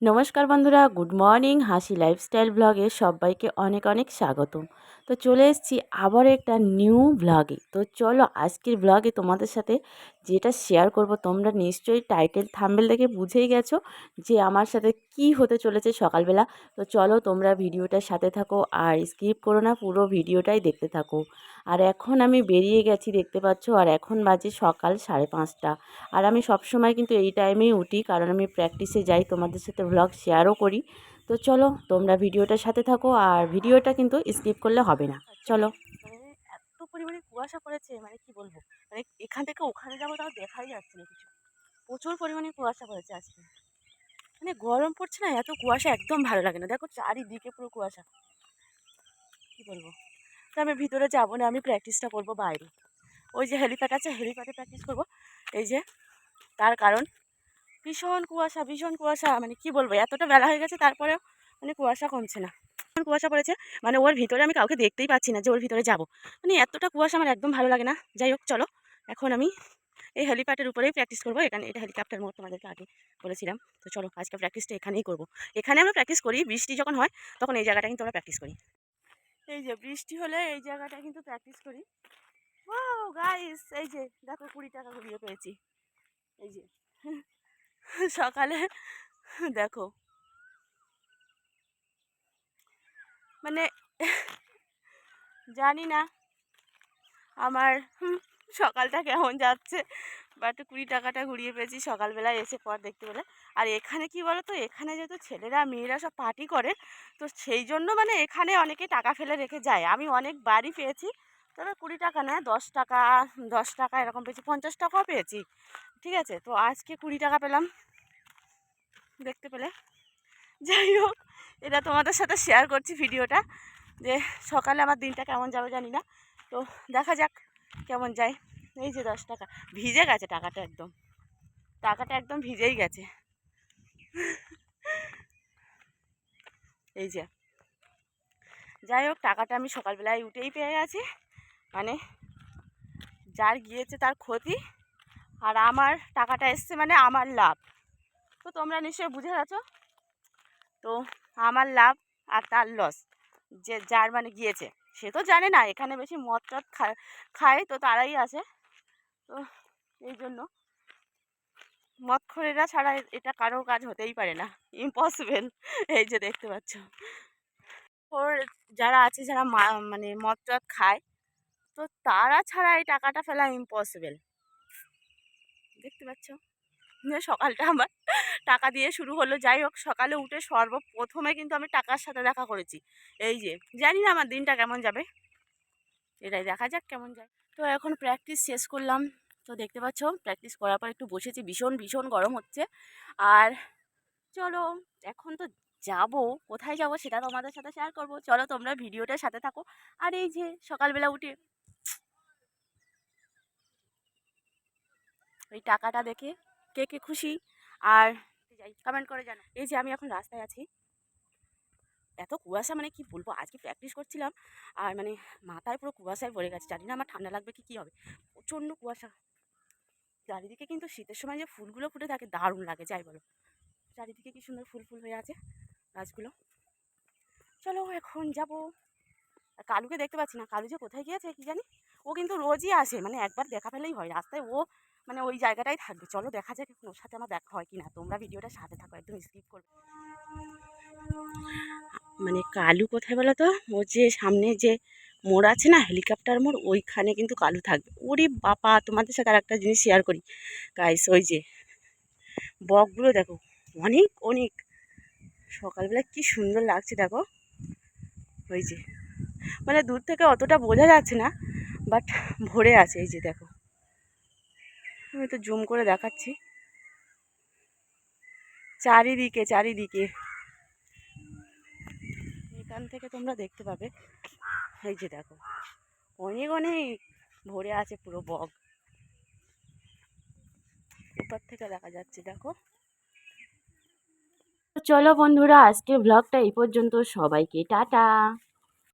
নমস্কার বন্ধুরা, good morning. হাসি লাইফস্টাইল ব্লগে সবাইকে অনেক অনেক স্বাগতম। তো চলে এসেছি আবার একটা নিউ ব্লগে। তো চলো আজকের ব্লগে তোমাদের সাথে যেটা শেয়ার করব, তোমরা নিশ্চয়ই টাইটেল থাম্বনেল দেখে বুঝেই গেছো যে আমার সাথে কি হতে চলেছে সকালবেলা। তো চলো তোমরা ভিডিওটার সাথে থাকো আর স্কিপ করো না, পুরো ভিডিওটাই দেখতে থাকো। আর এখন আমি বেরিয়ে গেছি দেখতে পাচ্ছ, আর এখন বাজে সকাল 5:30। আর আমি সবসময় কিন্তু এই টাইমেই উঠি, কারণ আমি প্র্যাকটিসে যাই, তোমাদের সাথে ব্লগ শেয়ারও করি। তো চলো তোমরা ভিডিওটার সাথে থাকো, আর ভিডিওটা কিন্তু স্কিপ করলে হবে না। চলো। মানে এত পরিমাণে কুয়াশা পড়েছে, মানে কি বলবো, মানে এখান থেকে ওখানে যাবো তাও দেখাই যাচ্ছে না কিছু। প্রচুর পরিমাণে কুয়াশা পড়েছে আজকে। মানে গরম পড়ছে না, এত কুয়াশা একদম ভালো লাগে না। দেখো চারিদিকে পুরো কুয়াশা, কি বলবো। তো আমি ভিতরে যাবো না, আমি প্র্যাকটিসটা করবো বাইরে। ওই যে হেলিপ্যাড আছে, হেলিপ্যাডে প্র্যাকটিস করবো। এই যে, তার কারণ ভীষণ কুয়াশা, ভীষণ কুয়াশা, মানে কি বলবো, এতটা বেলা হয়ে গেছে তারপরেও মানে কুয়াশা কমছে না। কুয়াশা পড়েছে, মানে ওর ভিতরে আমি কাউকে দেখতেই পাচ্ছি না যে ওর ভিতরে যাব। মানে এতটা কুয়াশা আমার একদম ভালো লাগে না। যাই হোক চলো, এখন আমি এই হেলিপ্যাডের উপরেই প্র্যাকটিস করবো। এখানে এটা হেলিকপ্টার মোড তোমাদেরকে আগে বলেছিলাম। তো চলো আজকে প্র্যাকটিসটা এখানেই করবো। এখানে আমরা প্র্যাকটিস করি, বৃষ্টি যখন হয় তখন এই জায়গাটা কিন্তু আমরা প্র্যাকটিস করি। এই যে বৃষ্টি হলে এই জায়গাটা কিন্তু প্র্যাকটিস করি। ও গাইস, এই যে দেখো 20 টাকা ঘুরিয়ে পেয়েছি। এই যে সকালে দেখো, মানে জানি না আমার সকালটা কেমন যাচ্ছে, বাট 20 টাকাটা ঘুরিয়ে পেয়েছি সকালবেলায় এসে পর দেখতে পেলে। আর এখানে কি বলো তো, এখানে যেহেতু ছেলেরা মেয়েরা সব পার্টি করে, তো সেই জন্য মানে এখানে অনেকে টাকা ফেলে রেখে যায়। আমি অনেক বাড়ি পেয়েছি, তবে 20 টাকা না, 10 টাকা, 10 টাকা এরকম পেয়েছি, 50 টাকাও পেয়েছি। ঠিক আছে, তো আজকে 20 টাকা পেলাম দেখতে পেলে। যাই হোক, এটা তোমাদের সাথে শেয়ার করছি ভিডিওটা, যে সকালে আমার দিনটা কেমন যাবে জানি না। তো দেখা যাক কেমন যায়। এই যে 10 টাকা ভিজে গেছে, টাকাটা একদম ভিজেই গেছে। এই যে, যাই হোক, টাকাটা আমি সকালবেলায় উঠেই পেয়ে গেছি। মানে যার গিয়েছে তার ক্ষতি, আর আমার টাকাটা এসছে মানে আমার লাভ। তো তোমরা নিশ্চয়ই বুঝে গেছো। তো আমার লাভ আর তার লস, যে যার মানে গিয়েছে সে তো জানে না এখানে বেশি মদ টদ খায়, তো তারাই আসে। তো এই জন্য মদখোরেরা ছাড়া এটা কারোর কাজ হতেই পারে না, ইম্পসিবল। এই যে দেখতে পাচ্ছ, ওর যারা আছে, যারা মানে মদ টদ খায়, তো তারা ছাড়া এই টাকাটা ফেলা ইম্পসিবল। দেখতে পাচ্ছ, সকালটা আমার টাকা দিয়ে শুরু হলো। যাই হোক, সকালে উঠে সর্বপ্রথমে কিন্তু আমি টাকার সাথে দেখা করেছি। এই যে, জানি না আমার দিনটা কেমন যাবে, এটাই দেখা যাক কেমন যায়। তো এখন প্র্যাকটিস শেষ করলাম। তো দেখতে পাচ্ছ, প্র্যাকটিস করার পর একটু বসেছি, ভীষণ ভীষণ গরম হচ্ছে। আর চলো এখন তো যাব, কোথায় যাব সেটা তোমাদের সাথে শেয়ার করব। চলো তোমরা ভিডিওটার সাথে থাকো। আর এই যে সকালবেলা উঠে ওই টাকাটা দেখে কে কে খুশি, আর যাই কমেন্ট করে জানো। এই যে আমি এখন রাস্তায় আছি, এত কুয়াশা, মানে কি বলবো, আজকে প্র্যাকটিস করছিলাম আর মানে মাথায় পুরো কুয়াশায় পড়ে গেছে। জানি না আমার ঠান্ডা লাগবে কি হবে, প্রচণ্ড কুয়াশা। চারিদিকে কিন্তু শীতের সময় যে ফুলগুলো ফুটে থাকে দারুণ লাগে, যাই বলো। চারিদিকে কি সুন্দর ফুল ফুল হয়ে আছে গাছগুলো। চলো এখন যাব। আর কালুকে দেখতে পাচ্ছি না, কালু যে কোথায় গিয়েছে কি জানি। ও কিন্তু রোজই আসে, মানে একবার দেখা পেলেই হয় রাস্তায়, ও মানে ওই জায়গাটাই থাকবে। চলো দেখা যাক এখন ওর সাথে আমার দেখা হয় কি না। তোমরা ভিডিওটা সাথে থাকো, একদম স্কিপ করবে। মানে কালু কোথায় বলো তো, ও যে সামনে যে মোড় আছে না, হেলিকপ্টার মোড়, ওইখানে কিন্তু কালু থাকবে। ওরে বাবা, তোমাদের সাথে আর একটা জিনিস শেয়ার করি গাইস। ওই যে বকগুলো দেখো, অনেক অনেক, সকালবেলা কি সুন্দর লাগছে দেখো। ওই যে, মানে দূর থেকে অতটা বোঝা যাচ্ছে না, বাট ভরে আছে। এই যে দেখো, আমি তো জুম করে দেখাচ্ছি, চারিদিকে চারিদিকে, এখান থেকে তোমরা দেখতে পাবে। এই যে দেখো, অনেক অনেক ভরে আছে পুরো বক, উপর থেকে দেখা যাচ্ছে দেখো। তো চলো বন্ধুরা, আজকের ব্লগটা এই পর্যন্ত। সবাইকে টাটা।